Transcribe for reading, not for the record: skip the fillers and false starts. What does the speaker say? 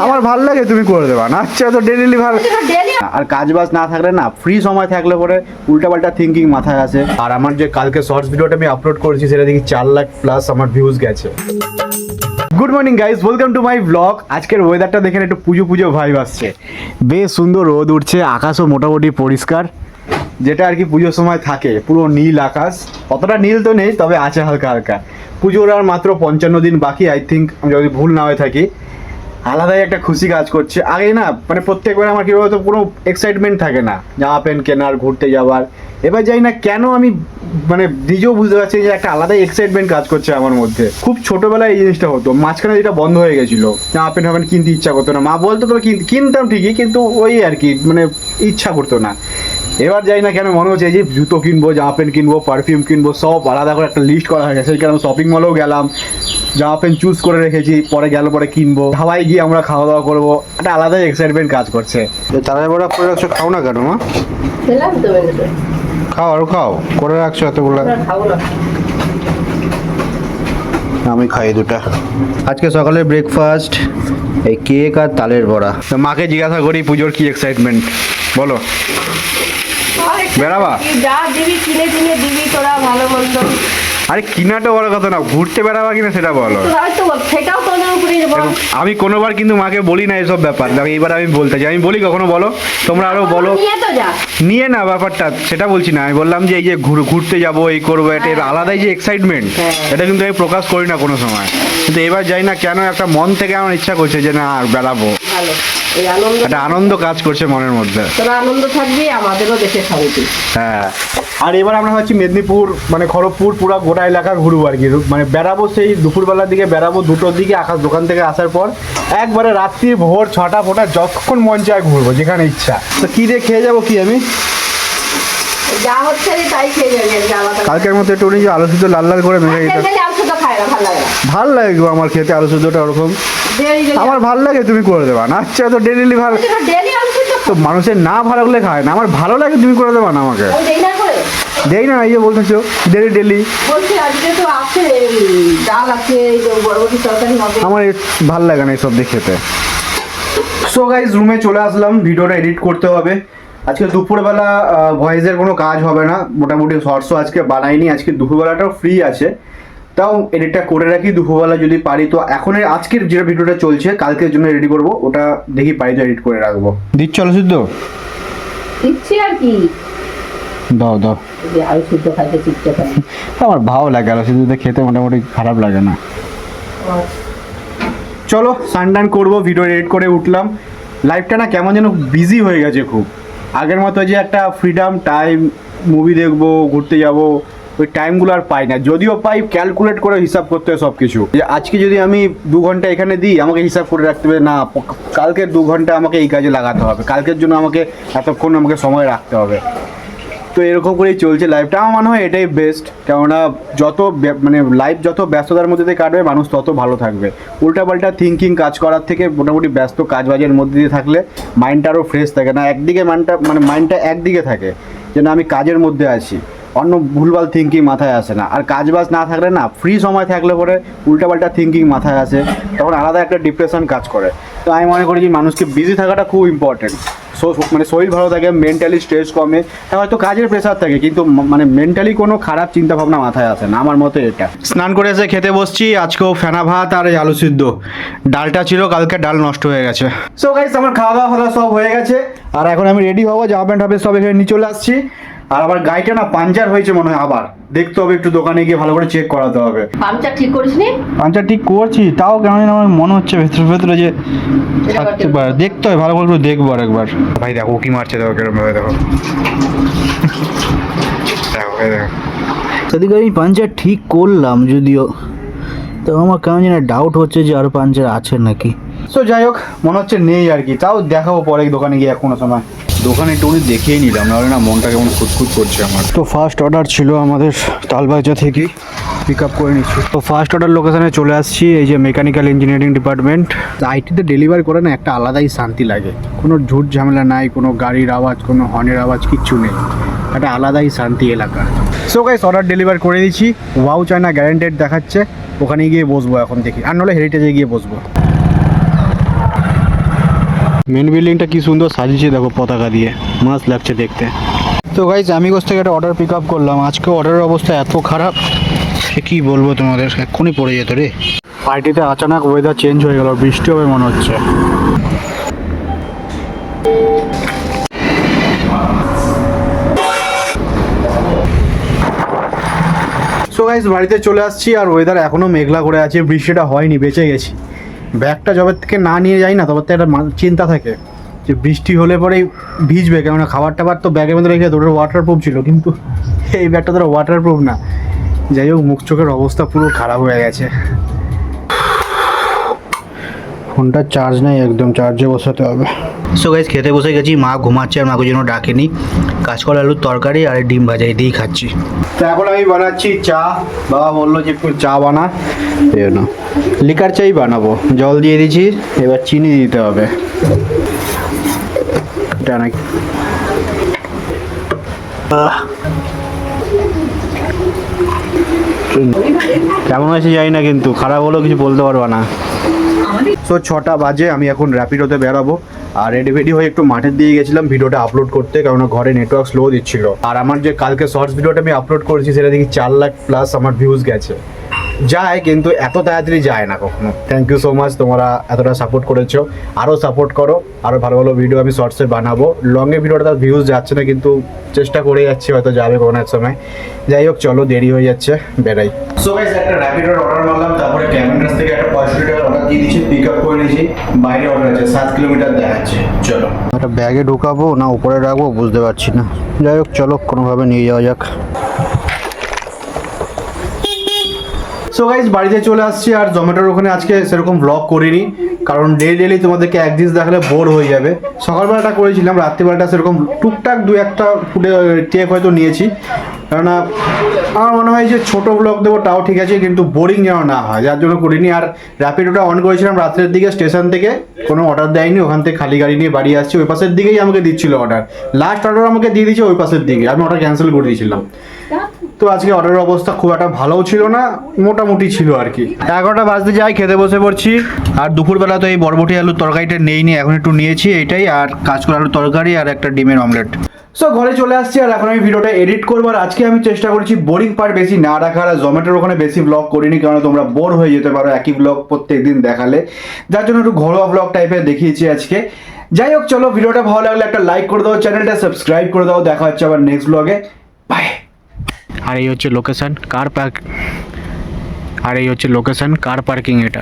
আমার ভালো লাগে তুমি করে দেবা না, আচ্ছা তো ডেলি ভালো। আর কাজ বাজ না থাকলে না, ফ্রি সময় থাকলে পরে উল্টাপাল্টা থিঙ্কিং মাথায় আসে। আর আমার যে কালকে শর্টস ভিডিওটা আমি আপলোড করেছি সেটা দেখি 4 লাখ প্লাস আমার ভিউজ গেছে। Good morning guys, welcome to my blog. আজকের ওয়েদারটা দেখেন একটু পুজো পুজো ভাইব আসছে, বেশ সুন্দর রোদ উঠছে, আকাশও মোটামুটি পরিষ্কার, যেটা আর কি পুজোর সময় থাকে। পুরো নীল আকাশ, অতটা নীল তো নেই তবে আছে হালকা হালকা। পুজোর আর মাত্র 55 দিন বাকি, আই থিঙ্ক, আমি যদি ভুল না হয়ে থাকি। আলাদাই একটা খুশি কাজ করছে। আগে না মানে প্রত্যেকবার আমার কি বলতো কোনো এক্সাইটমেন্ট থাকে না জামা প্যান্ট কেনার, ঘুরতে যাওয়ার। এবার যাই না কেন আমি মানে নিজেও বুঝতে পারছি যে একটা আলাদাই এক্সাইটমেন্ট কাজ করছে আমার মধ্যে। খুব ছোটবেলায় এই জিনিসটা হতো, মাঝখানে যেটা বন্ধ হয়ে গেছিলো, জামা প্যান্ট কিনতে ইচ্ছা করতো না। মা বলতো তবে কিনতাম ঠিকই, কিন্তু ওই আর কি মানে ইচ্ছা করতো না। এবার যাই না কেন মনে হচ্ছে যে জুতো কিনবো, জামা প্যান্ট কিনবো, পারফিউম কিনবো, সব আলাদা করে একটা লিস্ট করা হয়ে গেছে। সেই কারণে শপিং মলেও গেলাম, জামা প্যান্ট চুজ করে রেখেছি, পরে গেল পরে কিনবো। হাওয়াই গিয়ে আমরা খাওয়া দাওয়া করবো, একটা আলাদাই এক্সাইটমেন্ট কাজ করছে। তারাই বড়া করে রাখছো, খাও না কেন মা? খাও আরো খাও, করে রাখছো এতগুলো। আমি খাই দুটা। আজকে সকালে ব্রেকফাস্ট এই কেক আর তালের বড়া। তো মাকে জিজ্ঞাসা করি পুজোর কি এক্সাইটমেন্ট, বলো। বেড়াবা? যা দিবি কিনে কিনে দিবি তোরা, ভালো মন্দ। আরে কিনাটা বড় কথা না, ঘুরতে বেড়াবা কিনা সেটা বলো। সেটাও তোদের উপরেই। আমি কোনোবার কিন্তু মাকে বলি না এসব ব্যাপার। এইবার আমি বলতে চাই, আমি বলি কখনো বলো, তোমরা আরো বলো। নিয়ে না ব্যাপারটা সেটা বলছি না, আমি বললাম যে এই যে ঘুরতে যাবো, এই করবো, এটা আলাদাই যে এক্সাইটমেন্ট, এটা কিন্তু আমি প্রকাশ করি না কোনো সময়। কিন্তু এবার যাই না কেন একটা মন থেকে আমার ইচ্ছা করছে যে না বেড়াবো, একটা আনন্দ কাজ করছে মনের মধ্যে। তোরা আনন্দ থাকবি, আমাদেরও দেখে শান্তি। হ্যাঁ, আর এবার আমরা হচ্ছে মেদিনীপুর মানে খড়গপুর পুরো গোটা এলাকা ঘুরবো আর কি। মানে বেড়াবো সেই দুপুরবেলার দিকে, বেড়াবো 2টোর দিকে আকাশ দোকান থেকে আসার পর, একবারে রাত্রি ভোর 6টা ফোটা যতক্ষণ মন চায় ঘুরবো, যেখানে ইচ্ছা। তো কি দিয়ে খেয়ে যাবো কি আমি? যা হচ্ছে তাই খেয়ে যাবে। কালকের মতো একটু যে আলু সিদ্ধ লাল লাল করে মেরে ভাল লাগে গো আমার খেতে আলু সিদ্ধটা ওরকম। আমার ভাল লাগে তুমি করে দেবা না, আচ্ছা তো ডেলি ভালো। তো মানুষের না ভালো লাগলে খায় না, আমার ভালো লাগে তুমি করে দেবা না আমাকে। দেই না, এই যে বলতেছো ডেলি। আমার ভাল লাগে না এইসব দিয়ে খেতে। সো গাইজ রুমে চলে আসলাম, ভিডিওটা এডিট করতে হবে। আজকে দুপুরবেলা ভয়েসের কোনো কাজ হবে না, মোটামুটি শর্টসও আজকে বানাইনি। আজকে দুপুরবেলাটাও ফ্রি আছে, তাও এডিটটা করে রাখি দুপুরবেলা যদি পারি। তো এখন আজকের যে ভিডিওটা চলছে কালকের জন্য রেডি করব, ওটা দেখি পারি তো এডিট করে রাখবো। দিচ্ছ আলু সিদ্ধ? দিচ্ছি আর কি, দাও দাও। আলু সিদ্ধ খাইতে শিখতে পারি। আমার ভালো লাগে আলু সিদ্ধ খেতে, মোটামুটি খারাপ লাগে না। চলো স্নান করবো, ভিডিও এডিট করে উঠলাম। লাইফটা না কেমন যেন বিজি হয়ে গেছে খুব। আগের মতো যে একটা ফ্রিডম টাইম, মুভি দেখবো, ঘুরতে যাবো, ওই টাইমগুলো আর পাই না। যদিও পাই, ক্যালকুলেট করে হিসাব করতে হয় সব কিছু। যে আজকে যদি আমি 2 ঘন্টা এখানে দিই, আমাকে হিসাব করে রাখতে হবে না কালকের 2 ঘন্টা আমাকে এই কাজে লাগাতে হবে, কালকের জন্য আমাকে এতক্ষণ আমাকে সময় রাখতে হবে। তো এরকম করেই চলছে লাইফটা। আমার মনে হয় এটাই বেস্ট, কেননা যত মানে লাইফ যত ব্যস্ততার মধ্যে দিয়ে কাটবে মানুষ তত ভালো থাকবে। উল্টাপাল্টা থিঙ্কিং কাজ করার থেকে মোটামুটি ব্যস্ত কাজবাজের মধ্যে দিয়ে থাকলে মাইন্ডটা আরও ফ্রেশ থাকে না। একদিকে মাইন্ডটা একদিকে থাকে যে না আমি কাজের মধ্যে আছি, অন্য ভুলভাল থিঙ্কিং মাথায় আসে না। আর কাজ বাজ না থাকলে না, ফ্রি সময় থাকলে পরে উল্টাপাল্টা থিঙ্কিং মাথায় আসে, তখন আলাদা একটা ডিপ্রেশন কাজ করে। তো আমি মনে করি যে মানুষকে বিজি থাকাটা খুব ইম্পর্টেন্ট। মানে শরীর ভালো থাকে, মেন্টালি স্ট্রেস কমে। হয়তো কাজের প্রেশার থাকে কিন্তু মানে মেন্টালি কোনো খারাপ চিন্তা ভাবনা মাথায় আসে না, আমার মতে এটা। স্নান করে এসে খেতে বসছি, আজকেও ফেনা ভাত আর আলু সিদ্ধ। ডালটা ছিল কালকে, ডাল নষ্ট হয়ে গেছে। সো গাইস আমার খাওয়া দাওয়া সব হয়ে গেছে, আর এখন আমি রেডি হবো, জামা প্যান্ট হবে সব এখানে নিয়ে চলে আসছি। আর আবার গাড়িটা না পাঞ্চার হয়েছে মনে হয়, আবার দেখতে হবে, একটু দোকানে গিয়ে ভালো করে চেক করাতে হবে। পাঞ্চার ঠিক করিসনি? পাঞ্চার ঠিক করছি, তাও কেন আমার মনে হচ্ছে ভেতরে যে থাকতে পারে। দেখতে হয় ভালো করে, একটু দেখবো আর একবার। ভাই দেখো কি মারছে, দেখো কেরম ভাবে, দেখো দেখো। সেদিকে আমি পাঞ্চার ঠিক করলাম যদিও, তো আমার কেমন যেন ডাউট হচ্ছে যে আর পাঞ্চার আছে নাকি। সো যাই হোক, মনে হচ্ছে নেই আর কি, তাও দেখাবো পরে দোকানে গিয়ে। কোনো সময় দোকানে একটু দেখেই নিলাম, নাহলে না মনটা কেমন খুঁতখুত করছে আমার। তো ফার্স্ট অর্ডার ছিল আমাদের তালবাজার থেকে, পিক আপ করে নিচ্ছি। তো ফার্স্ট অর্ডার লোকেশনে চলে আসছি, এই যে মেকানিক্যাল ইঞ্জিনিয়ারিং ডিপার্টমেন্ট। আইটিতে ডেলিভারি করে না একটা আলাদাই শান্তি লাগে, কোনো ঝুট ঝামেলা নাই, কোনো গাড়ির আওয়াজ, কোনো হর্নের আওয়াজ, কিচ্ছু নেই, একটা আলাদাই শান্তি এলাকা। সো গাইস অর্ডার ডেলিভার করে দিচ্ছি, ওয়াও চায়না গ্যারান্টেড দেখাচ্ছে। ওখানে গিয়ে বসবো এখন দেখি, আর নাহলে হেরিটেজে গিয়ে বসবো। মেন বিল্ডিংটা কি সুন্দর সাজিয়েছে দেখো পতাকা দিয়ে, মাস্ত লাগছে দেখতে। তো গাইজ আমিগোস থেকে একটা অর্ডার পিক আপ করলাম। আজকে অর্ডারের অবস্থা এত খারাপ সে কি বলবো তোমাদের, এক্ষুনি পড়ে যেত রে। পার্টিতে আচানক ওয়েদার চেঞ্জ হয়ে গেল, বৃষ্টি হবে মনে হচ্ছে। সো গাইজ বাড়িতে চলে আসছি আর ওয়েদার এখনও মেঘলা করে আছে, বৃষ্টিটা হয়নি, বেঁচে গেছি। ব্যাগটা যবে থেকে না নিয়ে যাই না তবে তো একটা চিন্তা থাকে যে বৃষ্টি হলে পরেই ভিজবে, কেননা খাবার টাবার তো ব্যাগের মধ্যে রেখে ওটা ওয়াটারপ্রুফ ছিল, কিন্তু এই ব্যাগটা তো ওয়াটারপ্রুফ না। যাই হোক, মুখ চোখের অবস্থা পুরো খারাপ হয়ে গেছে। ফোনটা চার্জ নেই, একদম চার্জে বসাতে হবে। সো গাইজ খেতে বসে গেছি, মা ঘুমাচ্ছে আর মাকে জন্য ডাকেনি। কাঁচকলা আলুর তরকারি আর ডিম ভাজা দিয়েই খাচ্ছি। তো এখন আমি বানাচ্ছি চা। বাবা বললো যে একটু চা বানা, এই জন্য লিকার চাই বানাবো। জল দিয়ে দিয়েছি, এবার চিনি দিতে হবে। এটা নাকি কেমন হয়েছে জানি না, কিন্তু খারাপ হলেও কিছু বলতে পারবো না। সো 6টা বাজে, আমি এখন র্যাপিডোতে বেরাবো। আর রেডি হয়ে একটু মাঠের দিয়ে গেছিলাম ভিডিওটা আপলোড করতে, কারণ ঘরে নেটওয়ার্ক স্লো দিচ্ছিল। আর আমার যে কালকে শর্টস ভিডিওটা আমি আপলোড করেছি সেটা দেখি 4 লাখ প্লাস আমার ভিউজ গেছে। যায় কিন্তু এত তাড়াতাড়ি যায় না কখনো। থ্যাংক ইউ সো মাচ, তোমরা এতটা সাপোর্ট করেছো, আরও সাপোর্ট করো। আরও ভালো ভালো ভিডিও আমি শর্টসে বানাবো। লংয়ে ভিডিওটা তার ভিউজ যাচ্ছে না, কিন্তু চেষ্টা করে যাচ্ছি, হয়তো যাবে কোনো এক সময়। যাই হোক, চলো, দেরি হয়ে যাচ্ছে, বেরাই। সো গাইস, একটা র্যাপিডোর অর্ডার মারলাম, তারপরে ক্যামেরাস থেকে একটা 65 টাকার অর্ডার দিয়ে দিয়েছি, পিক আপ করে নিয়েছি। বাইরে অর্ডার আছে, 7 কিলোমিটার দেখাচ্ছে। চলো, একটা ব্যাগে ঢুকাবো না উপরে রাখবো বুঝতে পারছি না। যাই হোক, চলো কোনোভাবে নিয়ে যাওয়া যাক। সো গাইজ বাড়িতে চলে আসছি, আর জোম্যাটোর ওখানে আজকে সেরকম ব্লগ করিনি, কারণ ডেলি তোমাদেরকে এক জিনিস দেখালে বোর হয়ে যাবে। সকালবেলাটা করেছিলাম, রাত্রিবেলাটা সেরকম টুকটাক 2-1টা ফুটে টেপ হয়তো নিয়েছি, কেননা আমার মনে হয় যে ছোটো ব্লগ দেবো তাও ঠিক আছে, কিন্তু বোরিং যেন না হয়, যার জন্য করিনি। আর র্যাপিডোটা অন করেছিলাম রাত্রের দিকে, স্টেশন থেকে কোনো অর্ডার দেয়নি, ওখান থেকে খালি গাড়ি নিয়ে বাড়ি আসছি। ওই পাশের দিকেই আমাকে দিচ্ছিল অর্ডার, লাস্ট অর্ডার আমাকে দিয়ে দিয়েছে ওই পাশের দিকে, আমি অর্ডার ক্যান্সেল করে দিয়েছিলাম। তো আজকে অর্ডারের অবস্থা খুব একটা ভালোও ছিল না, মোটামুটি ছিল আর কি। 11টা বাজতে যাই, খেতে বসে পড়ছি। আর দুপুরবেলা তো এই বরবটি আলুর তরকারিটা নেইনি, এখন একটু নিয়েছি এইটাই, আর কাঁচকলা আলুর তরকারি আর একটা ডিমের অমলেট। সো ঘরে চলে আসছি, আর এখন আমি ভিডিওটা এডিট করবো। আর আজকে আমি চেষ্টা করেছি বোরিং পার্ট বেশি না রাখার, আর জোম্যাটোর ওখানে বেশি ব্লগ করিনি, কারণ তোমরা বোর হয়ে যেতে পারো একই ব্লগ প্রত্যেক দিন দেখালে, যার জন্য একটু ঘরোয়া ব্লগ টাইপের দেখিয়েছি আজকে। যাই হোক, চলো, ভিডিওটা ভালো লাগলে একটা লাইক করে দাও, চ্যানেলটা সাবস্ক্রাইব করে দাও। দেখা হচ্ছে আবার নেক্সট ব্লগে, বাই। আর এই হচ্ছে লোকেশন কার পার্কিং এটা।